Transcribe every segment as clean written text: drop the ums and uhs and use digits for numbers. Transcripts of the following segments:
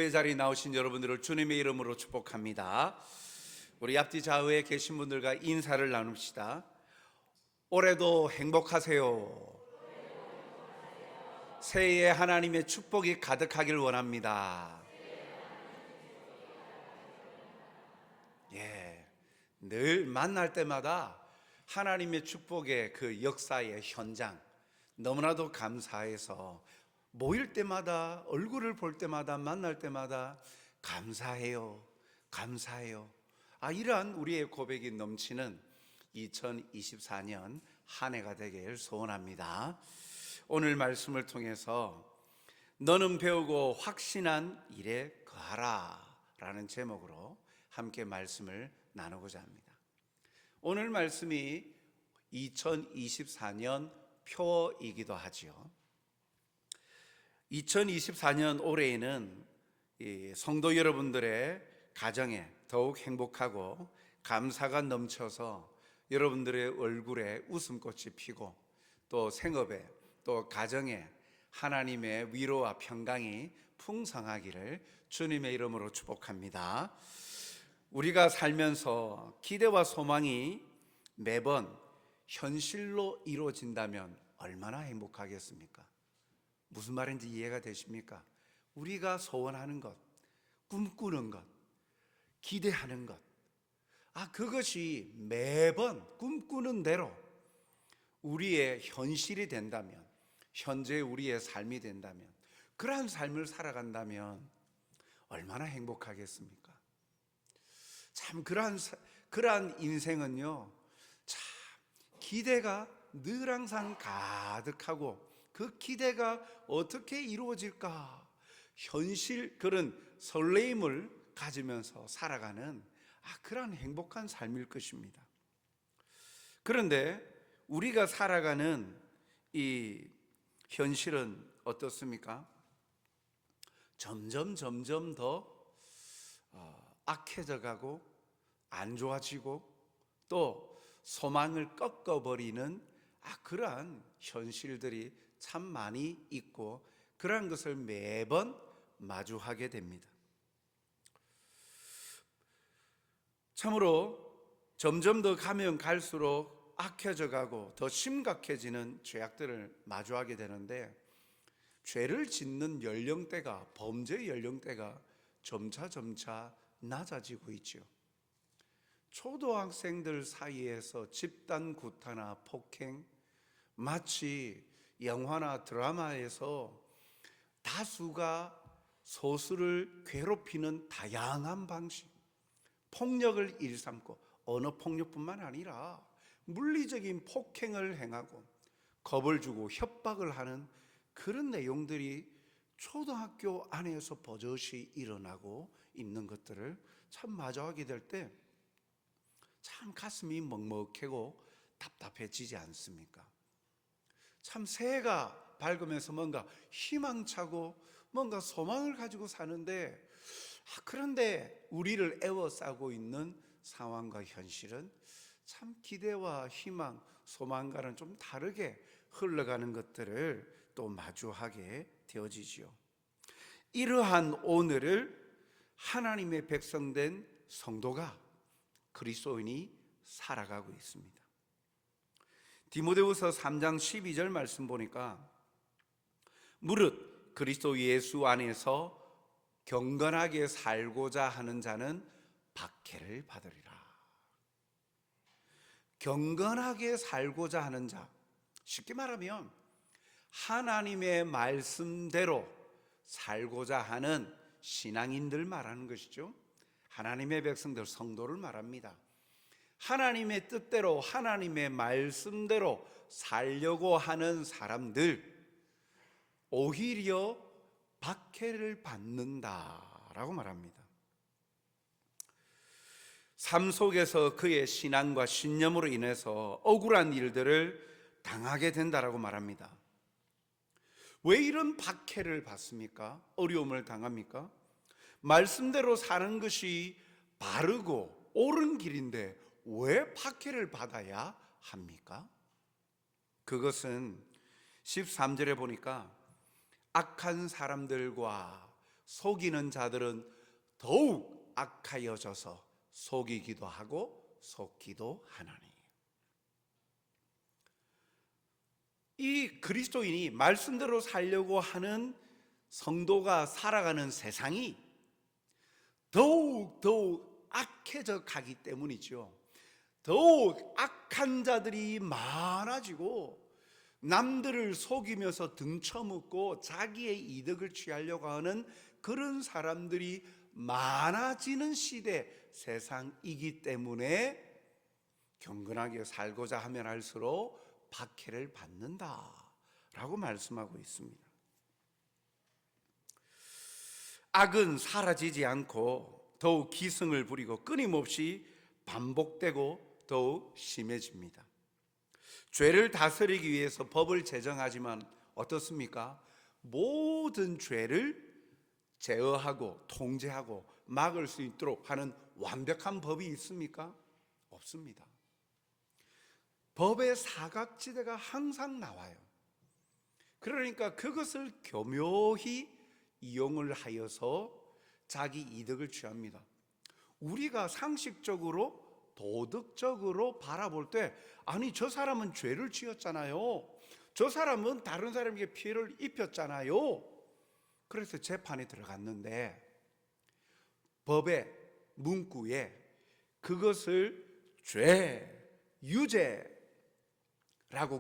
이 자리에 나오신 여러분들을 주님의 이름으로 축복합니다. 우리 앞뒤 좌우에 계신 분들과 인사를 나눕시다. 올해도 행복하세요. 새해에 하나님의 축복이 가득하길 원합니다. 늘 만날 때마다 하나님의 축복의 그 역사의 현장 너무나도 감사해서 모일 때마다, 얼굴을 볼 때마다, 만날 때마다 감사해요, 감사해요. 이러한 우리의 고백이 넘치는 2024년 한 해가 되길 소원합니다. 오늘 말씀을 통해서 너는 배우고 확신한 일에 거하라 라는 제목으로 함께 말씀을 나누고자 합니다. 오늘 말씀이 2024년 표이기도 하지요. 2024년 올해에는 성도 여러분들의 가정에 더욱 행복하고 감사가 넘쳐서 여러분들의 얼굴에 웃음꽃이 피고 또 생업에 또 가정에 하나님의 위로와 평강이 풍성하기를 주님의 이름으로 축복합니다. 우리가 살면서 기대와 소망이 매번 현실로 이루어진다면 얼마나 행복하겠습니까? 무슨 말인지 이해가 되십니까? 우리가 소원하는 것, 꿈꾸는 것, 기대하는 것, 그것이 매번 꿈꾸는 대로 우리의 현실이 된다면, 현재 우리의 삶이 된다면, 그러한 삶을 살아간다면 얼마나 행복하겠습니까? 참 그러한 인생은요, 참 기대가 늘 항상 가득하고 그 기대가 어떻게 이루어질까? 현실 그런 설레임을 가지면서 살아가는 그런 행복한 삶일 것입니다. 그런데 우리가 살아가는 이 현실은 어떻습니까? 점점 더 악해져 가고 안 좋아지고 또 소망을 꺾어버리는 그러한 현실들이 참 많이 있고 그러한 것을 매번 마주하게 됩니다. 참으로 점점 더 가면 갈수록 악해져 가고 더 심각해지는 죄악들을 마주하게 되는데, 죄를 짓는 연령대가, 범죄 연령대가 점차 낮아지고 있죠. 초등학생들 사이에서 집단 구타나 폭행, 마치 영화나 드라마에서 다수가 소수를 괴롭히는 다양한 방식, 폭력을 일삼고 언어 폭력뿐만 아니라 물리적인 폭행을 행하고 겁을 주고 협박을 하는 그런 내용들이 초등학교 안에서 버젓이 일어나고 있는 것들을 참 마주하게 될 때 참 가슴이 먹먹하고 답답해지지 않습니까? 참 새해가 밝으면서 뭔가 희망차고 뭔가 소망을 가지고 사는데, 그런데 우리를 에워싸고 있는 상황과 현실은 참 기대와 희망, 소망과는 좀 다르게 흘러가는 것들을 또 마주하게 되어지지요. 이러한 오늘을 하나님의 백성된 성도가, 그리스도인이 살아가고 있습니다. 디모데후서 3장 12절 말씀 보니까 무릇 그리스도 예수 안에서 경건하게 살고자 하는 자는 박해를 받으리라. 경건하게 살고자 하는 자, 쉽게 말하면 하나님의 말씀대로 살고자 하는 신앙인들 말하는 것이죠. 하나님의 백성들, 성도를 말합니다. 하나님의 뜻대로, 하나님의 말씀대로 살려고 하는 사람들, 오히려 박해를 받는다라고 말합니다. 삶 속에서 그의 신앙과 신념으로 인해서 억울한 일들을 당하게 된다라고 말합니다. 왜 이런 박해를 받습니까? 어려움을 당합니까? 말씀대로 사는 것이 바르고 옳은 길인데 왜 박해를 받아야 합니까? 그것은 13절에 보니까 악한 사람들과 속이는 자들은 더욱 악하여져서 속이기도 하고 속기도 하나니. 이 그리스도인이 말씀대로 살려고 하는 성도가 살아가는 세상이 더욱 악해져 가기 때문이죠. 더욱 악한 자들이 많아지고 남들을 속이면서 등쳐먹고 자기의 이득을 취하려고 하는 그런 사람들이 많아지는 시대, 세상이기 때문에 경건하게 살고자 하면 할수록 박해를 받는다라고 말씀하고 있습니다. 악은 사라지지 않고 더욱 기승을 부리고 끊임없이 반복되고 더욱 심해집니다. 죄를 다스리기 위해서 법을 제정하지만 어떻습니까? 모든 죄를 제어하고 통제하고 막을 수 있도록 하는 완벽한 법이 있습니까? 없습니다. 법의 사각지대가 항상 나와요. 그러니까 그것을 교묘히 이용을 하여서 자기 이득을 취합니다. 우리가 상식적으로 도덕적으로 바라볼 때, 아니 저 사람은 죄를 지었잖아요, 저 사람은 다른 사람에게 피해를 입혔잖아요. 그래서 재판에 들어갔는데 법의 문구에 그것을 죄, 유죄라고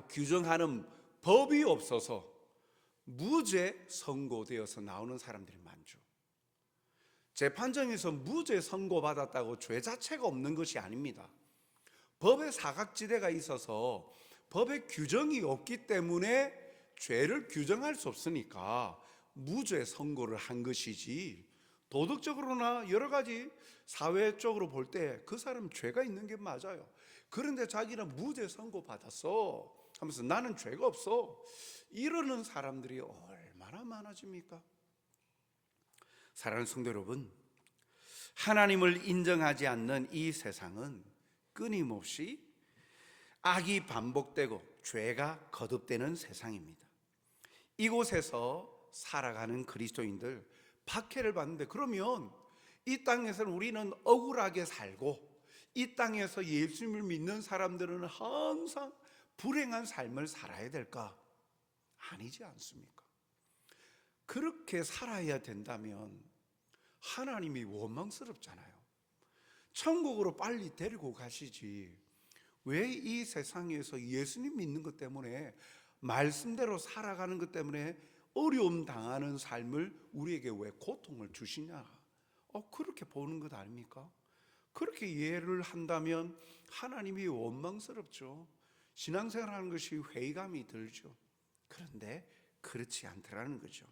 규정하는 법이 없어서 무죄 선고되어서 나오는 사람들이 많죠. 재판정에서 무죄 선고받았다고 죄 자체가 없는 것이 아닙니다. 법의 사각지대가 있어서 법의 규정이 없기 때문에 죄를 규정할 수 없으니까 무죄 선고를 한 것이지, 도덕적으로나 여러 가지 사회적으로 볼 때 그 사람 죄가 있는 게 맞아요. 그런데 자기는 무죄 선고 받았어 하면서 나는 죄가 없어 이러는 사람들이 얼마나 많아집니까? 사랑하는 성도 여러분, 하나님을 인정하지 않는 이 세상은 끊임없이 악이 반복되고 죄가 거듭되는 세상입니다. 이곳에서 살아가는 그리스도인들 박해를 받는데, 그러면 이 땅에서는 우리는 억울하게 살고 이 땅에서 예수님을 믿는 사람들은 항상 불행한 삶을 살아야 될까? 아니지 않습니까? 그렇게 살아야 된다면 하나님이 원망스럽잖아요. 천국으로 빨리 데리고 가시지 왜 이 세상에서 예수님 믿는 것 때문에, 말씀대로 살아가는 것 때문에 어려움 당하는 삶을 우리에게 왜 고통을 주시냐? 그렇게 보는 것 아닙니까? 그렇게 이해를 한다면 하나님이 원망스럽죠. 신앙생활하는 것이 회의감이 들죠. 그런데 그렇지 않더라는 거죠.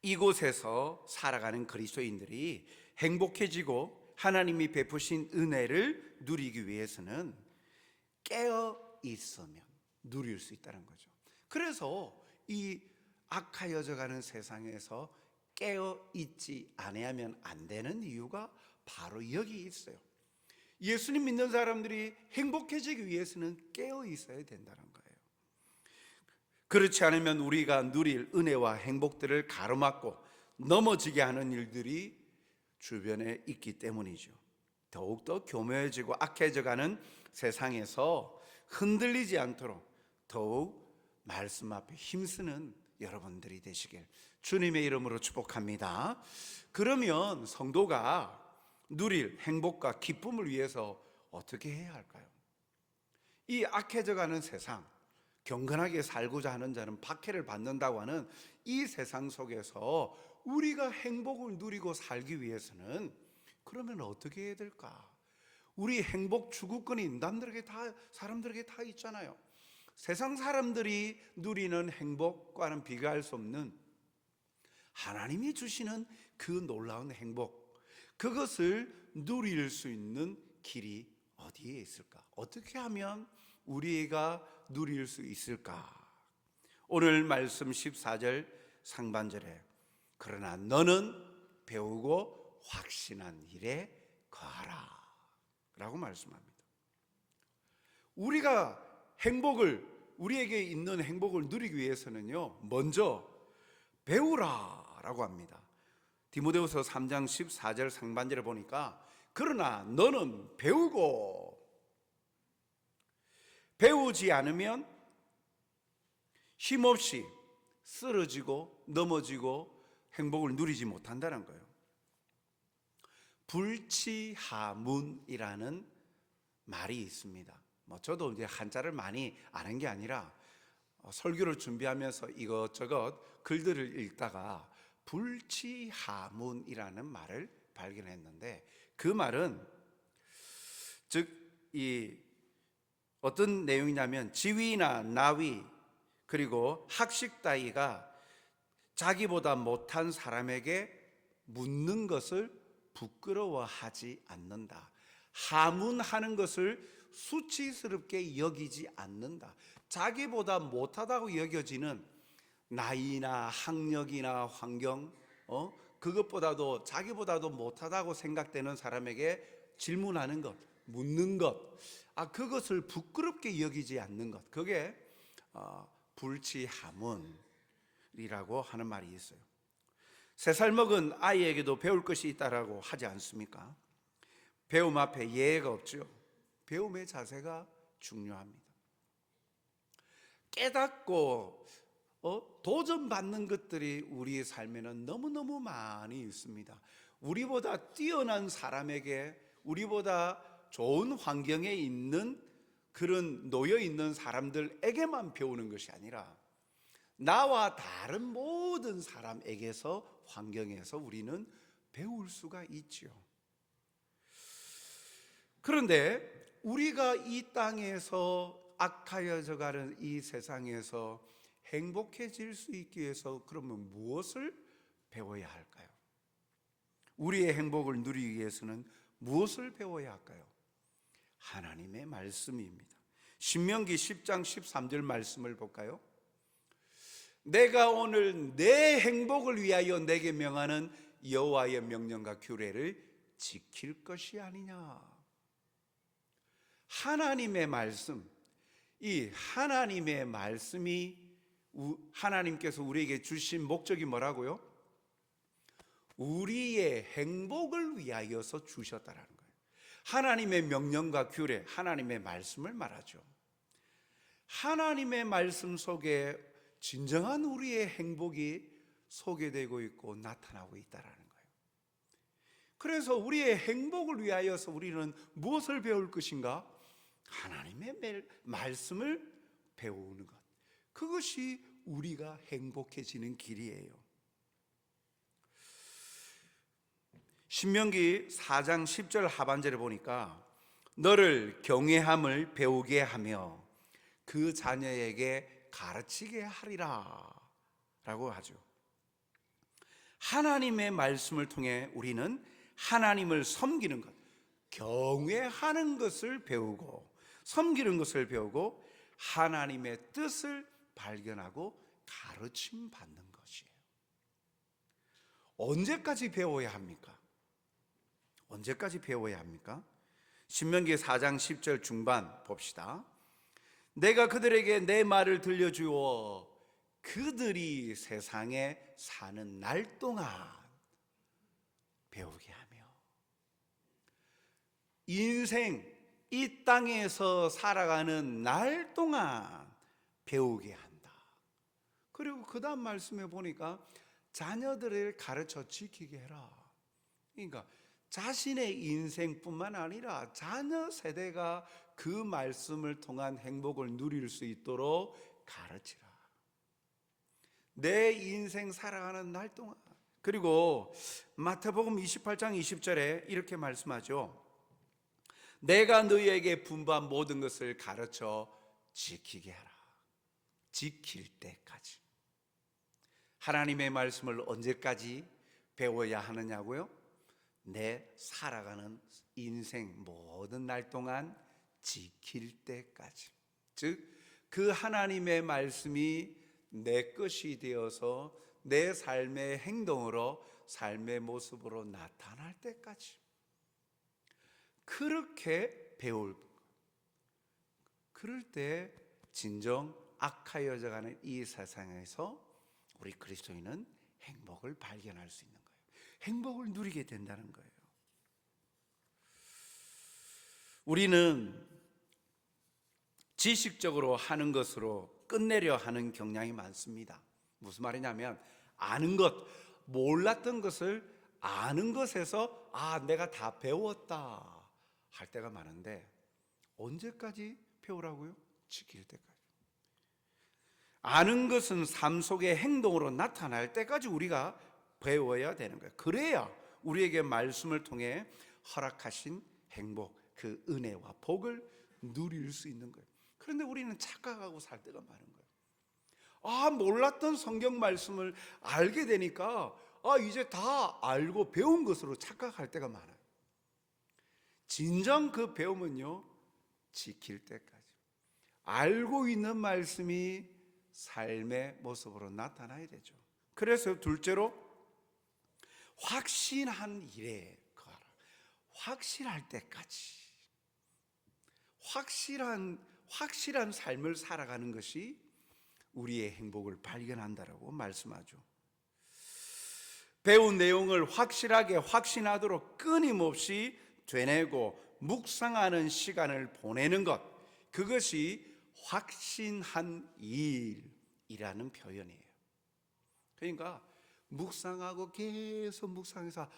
이곳에서 살아가는 그리스도인들이 행복해지고 하나님이 베푸신 은혜를 누리기 위해서는 깨어 있으면 누릴 수 있다는 거죠. 그래서 이 악하여져가는 세상에서 깨어 있지 않으면 안 되는 이유가 바로 여기 있어요. 예수님 믿는 사람들이 행복해지기 위해서는 깨어 있어야 된다는 거예요. 그렇지 않으면 우리가 누릴 은혜와 행복들을 가로막고 넘어지게 하는 일들이 주변에 있기 때문이죠. 더욱더 교묘해지고 악해져가는 세상에서 흔들리지 않도록 더욱 말씀 앞에 힘쓰는 여러분들이 되시길 주님의 이름으로 축복합니다. 그러면 성도가 누릴 행복과 기쁨을 위해서 어떻게 해야 할까요? 이 악해져가는 세상, 경건하게 살고자 하는 자는 박해를 받는다고 하는 이 세상 속에서 우리가 행복을 누리고 살기 위해서는 그러면 어떻게 해야 될까? 우리 행복 추구권이 사람들에게 다 있잖아요. 세상 사람들이 누리는 행복과는 비교할 수 없는 하나님이 주시는 그 놀라운 행복, 그것을 누릴 수 있는 길이 어디에 있을까? 어떻게 하면 우리가 누릴 수 있을까? 오늘 말씀 14절 상반절에 그러나 너는 배우고 확신한 일에 거하라 라고 말씀합니다. 우리가 우리에게 있는 행복을 누리기 위해서는요, 먼저 배우라 라고 합니다. 디모데후서 3장 14절 상반절에 보니까 그러나 너는 배우고 배우지 않으면 힘없이 쓰러지고 넘어지고 행복을 누리지 못한다는 거예요. 불치하문이라는 말이 있습니다. 저도 이제 한자를 많이 아는 게 아니라 설교를 준비하면서 이것저것 글들을 읽다가 불치하문이라는 말을 발견했는데, 그 말은 즉 이 어떤 내용이냐면 지위나 나위 그리고 학식 따위가 자기보다 못한 사람에게 묻는 것을 부끄러워하지 않는다. 하문하는 것을 수치스럽게 여기지 않는다. 자기보다 못하다고 여겨지는 나이나 학력이나 환경, 그것보다도 자기보다도 못하다고 생각되는 사람에게 질문하는 것, 묻는 것, 그것을 부끄럽게 여기지 않는 것, 그게 불치하문이라고 하는 말이 있어요. 3살 먹은 아이에게도 배울 것이 있다라고 하지 않습니까? 배움 앞에 예의가 없죠. 배움의 자세가 중요합니다. 깨닫고 도전받는 것들이 우리의 삶에는 너무너무 많이 있습니다. 우리보다 뛰어난 사람에게, 우리보다 좋은 환경에 있는 그런 놓여 있는 사람들에게만 배우는 것이 아니라 나와 다른 모든 사람에게서, 환경에서 우리는 배울 수가 있죠. 그런데 우리가 이 땅에서 악하여져 가는 이 세상에서 행복해질 수 있기 위해서 그러면 무엇을 배워야 할까요? 우리의 행복을 누리기 위해서는 무엇을 배워야 할까요? 하나님의 말씀입니다. 신명기 10장 13절 말씀을 볼까요? 내가 오늘 내 행복을 위하여 내게 명하는 여호와의 명령과 규례를 지킬 것이 아니냐. 하나님의 말씀, 이 하나님의 말씀이 하나님께서 우리에게 주신 목적이 뭐라고요? 우리의 행복을 위하여서 주셨다라는 거예요. 하나님의 명령과 규례, 하나님의 말씀을 말하죠. 하나님의 말씀 속에 진정한 우리의 행복이 소개되고 있고 나타나고 있다라는 거예요. 그래서 우리의 행복을 위하여서 우리는 무엇을 배울 것인가? 하나님의 말씀을 배우는 것, 그것이 우리가 행복해지는 길이에요. 신명기 4장 10절 하반절에 보니까 너를 경외함을 배우게 하며 그 자녀에게 가르치게 하리라 라고 하죠. 하나님의 말씀을 통해 우리는 하나님을 섬기는 것, 경외하는 것을 배우고, 섬기는 것을 배우고 하나님의 뜻을 발견하고 가르침 받는 것이에요. 언제까지 배워야 합니까? 언제까지 배워야 합니까? 신명기 4장 10절 중반 봅시다. 내가 그들에게 내 말을 들려주어 그들이 세상에 사는 날 동안 배우게 하며, 인생 이 땅에서 살아가는 날 동안 배우게 한다. 그리고 그 다음 말씀에 보니까 자녀들을 가르쳐 지키게 해라. 그러니까 자신의 인생뿐만 아니라 자녀 세대가 그 말씀을 통한 행복을 누릴 수 있도록 가르치라. 내 인생 살아가는 날 동안. 그리고 마태복음 28장 20절에 이렇게 말씀하죠. 내가 너희에게 분부한 모든 것을 가르쳐 지키게 하라. 지킬 때까지. 하나님의 말씀을 언제까지 배워야 하느냐고요? 내 살아가는 인생 모든 날 동안 지킬 때까지. 즉, 그 하나님의 말씀이 내 것이 되어서 내 삶의 행동으로, 삶의 모습으로 나타날 때까지. 그렇게 배울 것. 그럴 때 진정 악하여져 가는 이 세상에서 우리 그리스도인은 행복을 발견할 수 있는 거예요. 행복을 누리게 된다는 거예요. 우리는 지식적으로 하는 것으로 끝내려 하는 경향이 많습니다. 무슨 말이냐면 아는 것, 몰랐던 것을 아는 것에서 내가 다 배웠다 할 때가 많은데, 언제까지 배우라고요? 지킬 때까지. 아는 것은 삶 속의 행동으로 나타날 때까지 우리가 배워야 되는 거예요. 그래야 우리에게 말씀을 통해 허락하신 행복, 그 은혜와 복을 누릴 수 있는 거예요. 그런데 우리는 착각하고 살 때가 많은 거예요. 몰랐던 성경 말씀을 알게 되니까 이제 다 알고 배운 것으로 착각할 때가 많아요. 진정 그 배움은요, 지킬 때까지. 알고 있는 말씀이 삶의 모습으로 나타나야 되죠. 그래서 둘째로, 확신한 일에 거하라. 확실할 때까지. 확실한 삶을 살아가는 것이 우리의 행복을 발견한다라고 말씀하죠. 배운 내용을 확실하게 확신하도록 끊임없이 되뇌고 묵상하는 시간을 보내는 것, 그것이 확신한 일이라는 표현이에요. 그러니까 묵상하고 계속 묵상해서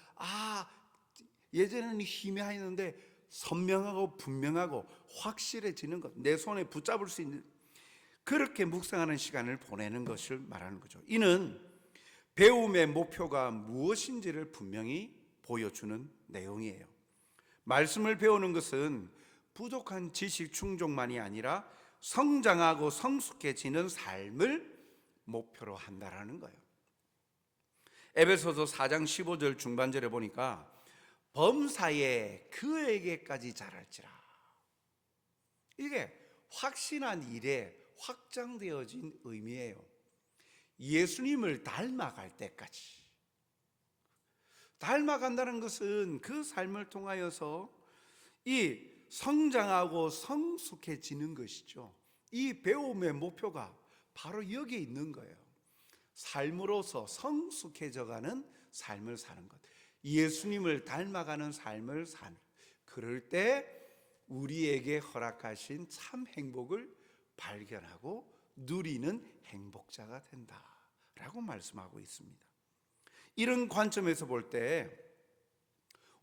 예전에는 희미했는데 선명하고 분명하고 확실해지는 것, 내 손에 붙잡을 수 있는, 그렇게 묵상하는 시간을 보내는 것을 말하는 거죠. 이는 배움의 목표가 무엇인지를 분명히 보여주는 내용이에요. 말씀을 배우는 것은 부족한 지식 충족만이 아니라 성장하고 성숙해지는 삶을 목표로 한다라는 거예요. 에베소서 4장 15절 중반절에 보니까 범사에 그에게까지 자랄지라. 이게 확신한 일에 확장되어진 의미예요. 예수님을 닮아갈 때까지. 닮아간다는 것은 그 삶을 통하여서 이 성장하고 성숙해지는 것이죠. 이 배움의 목표가 바로 여기에 있는 거예요. 삶으로서 성숙해져가는 삶을 사는 것, 예수님을 닮아가는 삶을 사는, 그럴 때 우리에게 허락하신 참 행복을 발견하고 누리는 행복자가 된다라고 말씀하고 있습니다. 이런 관점에서 볼 때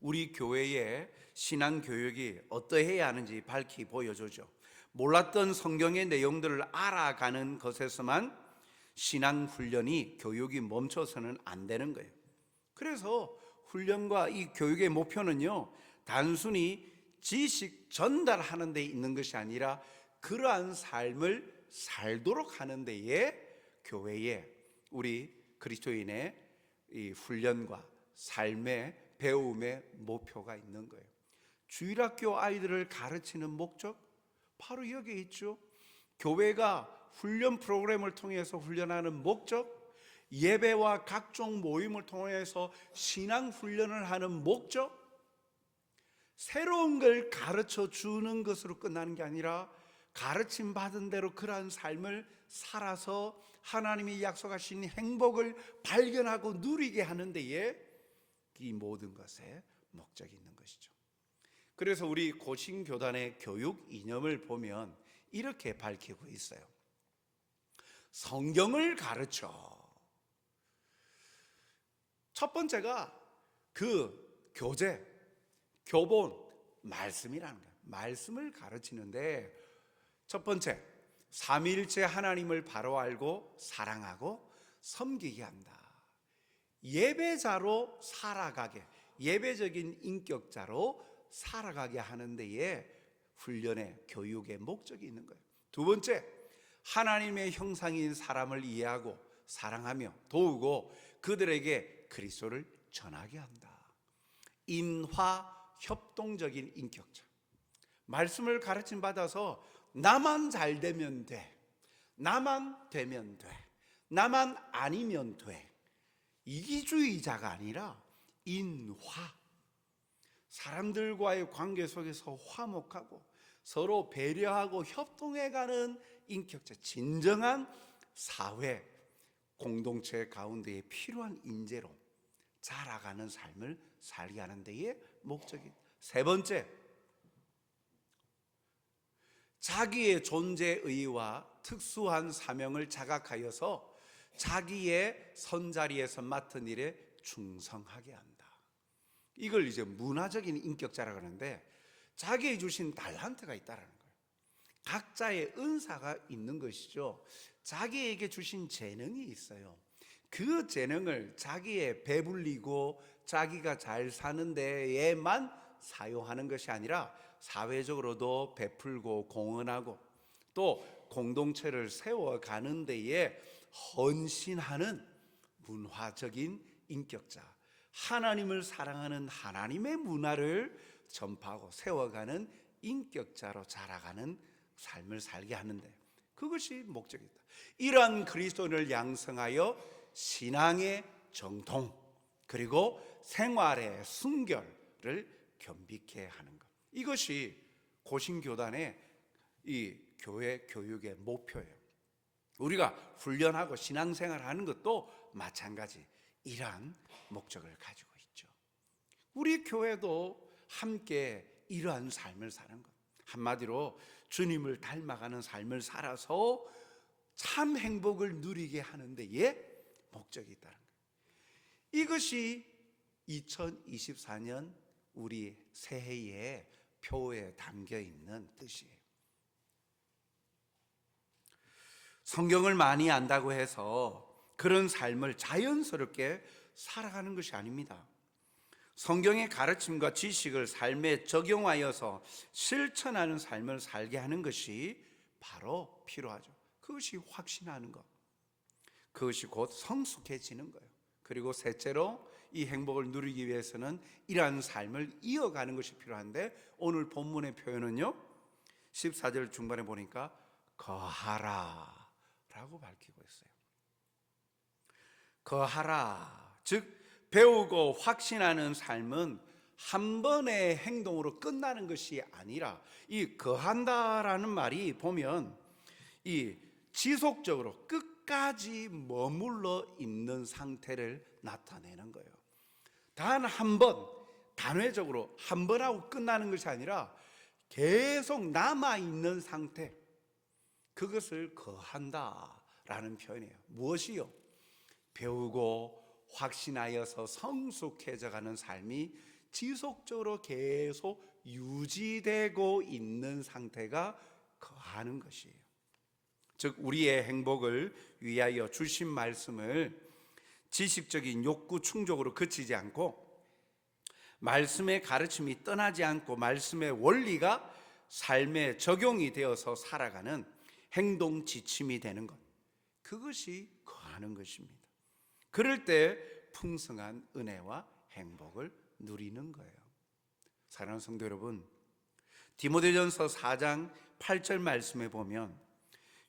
우리 교회의 신앙교육이 어떠해야 하는지 밝히 보여주죠. 몰랐던 성경의 내용들을 알아가는 것에서만 신앙훈련이, 교육이 멈춰서는 안 되는 거예요. 그래서 훈련과 이 교육의 목표는요, 단순히 지식 전달하는 데 있는 것이 아니라 그러한 삶을 살도록 하는 데에 교회에 우리 그리스도인의 이 훈련과 삶의 배움의 목표가 있는 거예요. 주일학교 아이들을 가르치는 목적, 바로 여기에 있죠. 교회가 훈련 프로그램을 통해서 훈련하는 목적, 예배와 각종 모임을 통해서 신앙 훈련을 하는 목적, 새로운 걸 가르쳐 주는 것으로 끝나는 게 아니라 가르침 받은 대로 그러한 삶을 살아서 하나님이 약속하신 행복을 발견하고 누리게 하는 데에 이 모든 것에 목적이 있는 것이죠. 그래서 우리 고신교단의 교육 이념을 보면 이렇게 밝히고 있어요. 성경을 가르쳐. 첫 번째가 그 교재, 교본, 말씀이라는 거예요. 말씀을 가르치는데 첫 번째, 삼위일체 하나님을 바로 알고 사랑하고 섬기게 한다. 예배자로 살아가게, 예배적인 인격자로 살아가게 하는 데에 훈련의 교육의 목적이 있는 거예요. 두 번째, 하나님의 형상인 사람을 이해하고 사랑하며 도우고 그들에게 그리스도를 전하게 한다. 인화 협동적인 인격자. 말씀을 가르침 받아서 나만 잘 되면 돼, 나만 되면 돼, 나만 아니면 돼, 이기주의자가 아니라 인화, 사람들과의 관계 속에서 화목하고 서로 배려하고 협동해가는 인격자, 진정한 사회 공동체 가운데에 필요한 인재로 자라가는 삶을 살게 하는 데에 목적이. 세 번째, 자기의 존재의와 특수한 사명을 자각하여서 자기의 선자리에서 맡은 일에 충성하게 한다. 이걸 이제 문화적인 인격자라고 하는데, 자기의 주신 달란트가 있다라는 거예요. 각자의 은사가 있는 것이죠. 자기에게 주신 재능이 있어요. 그 재능을 자기의 배불리고 자기가 잘 사는 데에만 사용하는 것이 아니라 사회적으로도 베풀고 공헌하고 또 공동체를 세워가는 데에 헌신하는 문화적인 인격자, 하나님을 사랑하는 하나님의 문화를 전파하고 세워가는 인격자로 자라가는 삶을 살게 하는데, 그것이 목적이다. 이러한 그리스도인을 양성하여 신앙의 정통 그리고 생활의 순결을 겸비케 하는 것, 이것이 고신교단의 이 교회 교육의 목표예요. 우리가 훈련하고 신앙생활을 하는 것도 마찬가지 이러한 목적을 가지고 있죠. 우리 교회도 함께 이러한 삶을 사는 것, 한마디로 주님을 닮아가는 삶을 살아서 참 행복을 누리게 하는 데에 목적이 있다는 거예요. 이것이 2024년 우리 새해의 표에 담겨 있는 뜻이에요. 성경을 많이 안다고 해서 그런 삶을 자연스럽게 살아가는 것이 아닙니다. 성경의 가르침과 지식을 삶에 적용하여서 실천하는 삶을 살게 하는 것이 바로 필요하죠. 그것이 확신하는 것, 그것이 곧 성숙해지는 거예요. 그리고 셋째로 이 행복을 누리기 위해서는 이러한 삶을 이어가는 것이 필요한데, 오늘 본문의 표현은요 14절 중반에 보니까 거하라 라고 밝히고 있어요. 거하라, 즉 배우고 확신하는 삶은 한 번의 행동으로 끝나는 것이 아니라, 이 거한다라는 말이 보면 이 지속적으로 끝까지 머물러 있는 상태를 나타내는 거예요. 단 한 번, 단회적으로 한 번 하고 끝나는 것이 아니라 계속 남아있는 상태, 그것을 거한다라는 표현이에요. 무엇이요? 배우고 확신하여서 성숙해져가는 삶이 지속적으로 계속 유지되고 있는 상태가 거하는 것이에요. 즉 우리의 행복을 위하여 주신 말씀을 지식적인 욕구 충족으로 그치지 않고, 말씀의 가르침이 떠나지 않고 말씀의 원리가 삶에 적용이 되어서 살아가는 행동 지침이 되는 것, 그것이 거하는 것입니다. 그럴 때 풍성한 은혜와 행복을 누리는 거예요. 사랑하는 성도 여러분, 디모데전서 4장 8절 말씀에 보면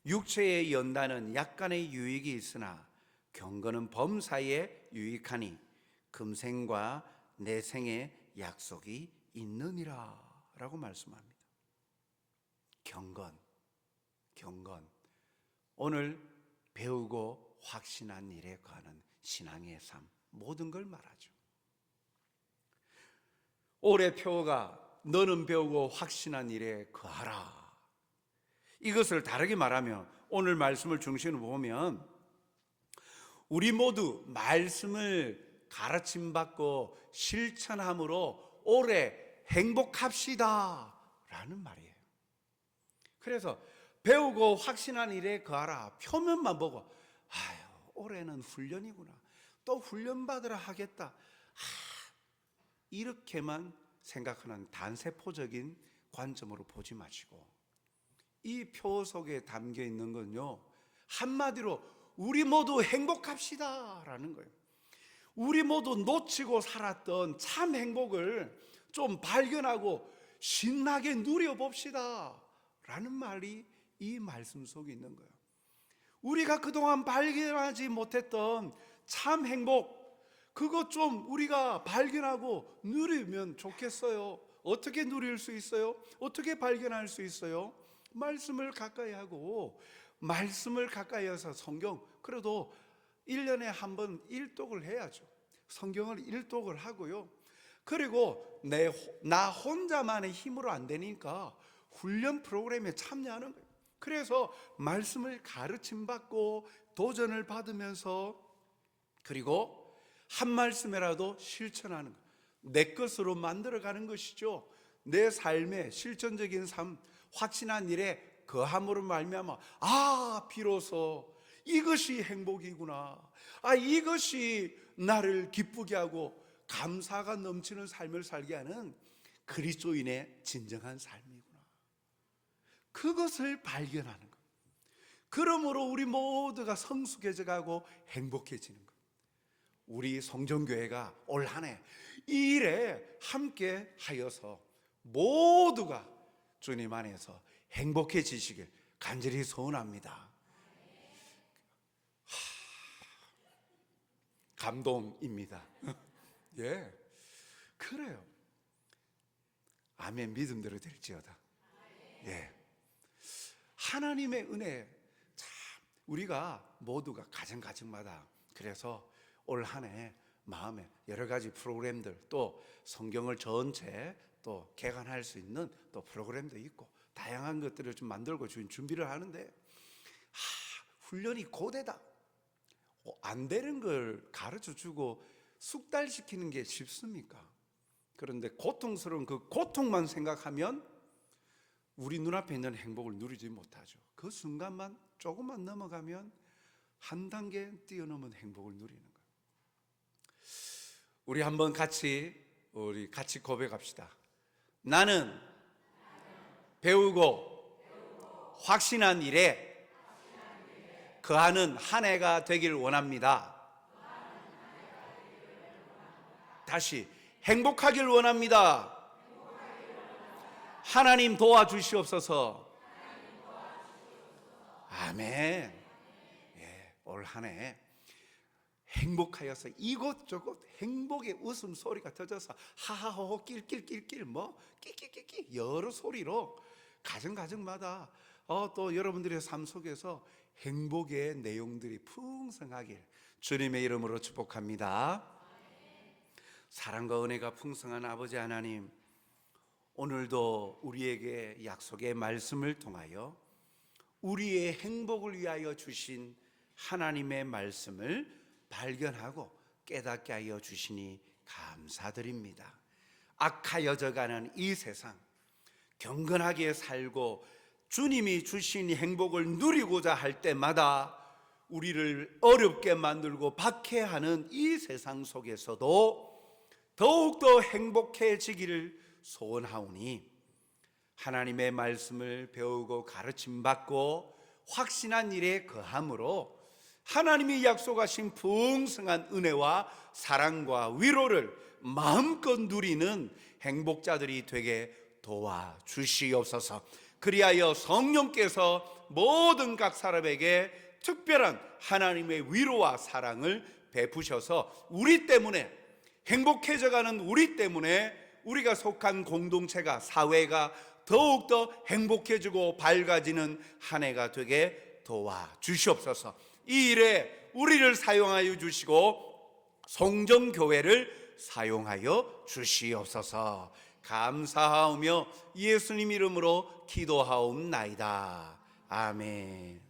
육체의 연단은 약간의 유익이 있으나 경건은 범사에 유익하니 금생과 내생의 약속이 있느니라 라고 말씀합니다. 경건, 오늘 배우고 확신한 일에 관한 신앙의 삶, 모든 걸 말하죠. 올해 표어가 너는 배우고 확신한 일에 거하라. 이것을 다르게 말하면 오늘 말씀을 중심으로 보면 우리 모두 말씀을 가르침받고 실천함으로 올해 행복합시다 라는 말이에요. 그래서 배우고 확신한 일에 거하라, 표면만 보고 아유 올해는 훈련이구나, 또 훈련 받으러 하겠다, 이렇게만 생각하는 단세포적인 관점으로 보지 마시고, 이 표 속에 담겨 있는 건요 한마디로 우리 모두 행복합시다 라는 거예요. 우리 모두 놓치고 살았던 참 행복을 좀 발견하고 신나게 누려봅시다 라는 말이 이 말씀 속에 있는 거예요. 우리가 그동안 발견하지 못했던 참 행복, 그것 좀 우리가 발견하고 누리면 좋겠어요. 어떻게 누릴 수 있어요? 어떻게 발견할 수 있어요? 말씀을 가까이 하고, 말씀을 가까이 해서 성경 그래도 1년에 한 번 일독을 해야죠. 성경을 일독을 하고요. 그리고 나 혼자만의 힘으로 안 되니까 훈련 프로그램에 참여하는 거예요. 그래서 말씀을 가르침받고 도전을 받으면서, 그리고 한 말씀이라도 실천하는 거예요. 내 것으로 만들어가는 것이죠. 내 삶의 실천적인 삶, 확신한 일에 거함으로 말미암아 비로소 이것이 행복이구나, 이것이 나를 기쁘게 하고 감사가 넘치는 삶을 살게 하는 그리스도인의 진정한 삶이구나, 그것을 발견하는 것. 그러므로 우리 모두가 성숙해져 가고 행복해지는 것. 우리 성전교회가 올 한 해 이 일에 함께 하여서 모두가 주님 안에서 행복해지시길 간절히 소원합니다. 감동입니다. 예, 그래요. 아멘. 믿음대로 될지어다. 예, 하나님의 은혜, 참 우리가 모두가 가정가정마다, 그래서 올 한 해 마음에 여러 가지 프로그램들, 또 성경을 전체 또 개관할 수 있는 또 프로그램도 있고 다양한 것들을 좀 만들고 준비를 하는데, 훈련이 고되다. 안 되는 걸 가르쳐주고 숙달시키는 게 쉽습니까? 그런데 고통스러운 그 고통만 생각하면 우리 눈앞에 있는 행복을 누리지 못하죠. 그 순간만 조금만 넘어가면 한 단계 뛰어넘은 행복을 누리는 거예요. 우리 한번 같이 고백합시다. 나는 배우고 확신한 일에 거하는 한 해가 되길 원합니다. 다시, 행복하길 원합니다. 하나님 도와주시옵소서. 아멘. 예, 올 한 해 행복하여서 이곳저곳 행복의 웃음소리가 터져서 하하호호 낄낄낄낄 끼끼끼끼 여러 소리로 가정가정마다 또 여러분들의 삶 속에서 행복의 내용들이 풍성하길 주님의 이름으로 축복합니다. 사랑과 은혜가 풍성한 아버지 하나님, 오늘도 우리에게 약속의 말씀을 통하여 우리의 행복을 위하여 주신 하나님의 말씀을 발견하고 깨닫게 하여 주시니 감사드립니다. 악하여져가는 이 세상, 경건하게 살고 주님이 주신 행복을 누리고자 할 때마다 우리를 어렵게 만들고 박해하는 이 세상 속에서도 더욱더 행복해지기를 소원하오니, 하나님의 말씀을 배우고 가르침받고 확신한 일에 거함으로 하나님이 약속하신 풍성한 은혜와 사랑과 위로를 마음껏 누리는 행복자들이 되게 도와주시옵소서. 그리하여 성령께서 모든 각 사람에게 특별한 하나님의 위로와 사랑을 베푸셔서 우리 때문에 행복해져가는 우리 때문에 우리가 속한 공동체가, 사회가 더욱더 행복해지고 밝아지는 한 해가 되게 도와주시옵소서. 이 일에 우리를 사용하여 주시고 성전교회를 사용하여 주시옵소서. 감사하오며 예수님 이름으로 기도하옵나이다. 아멘.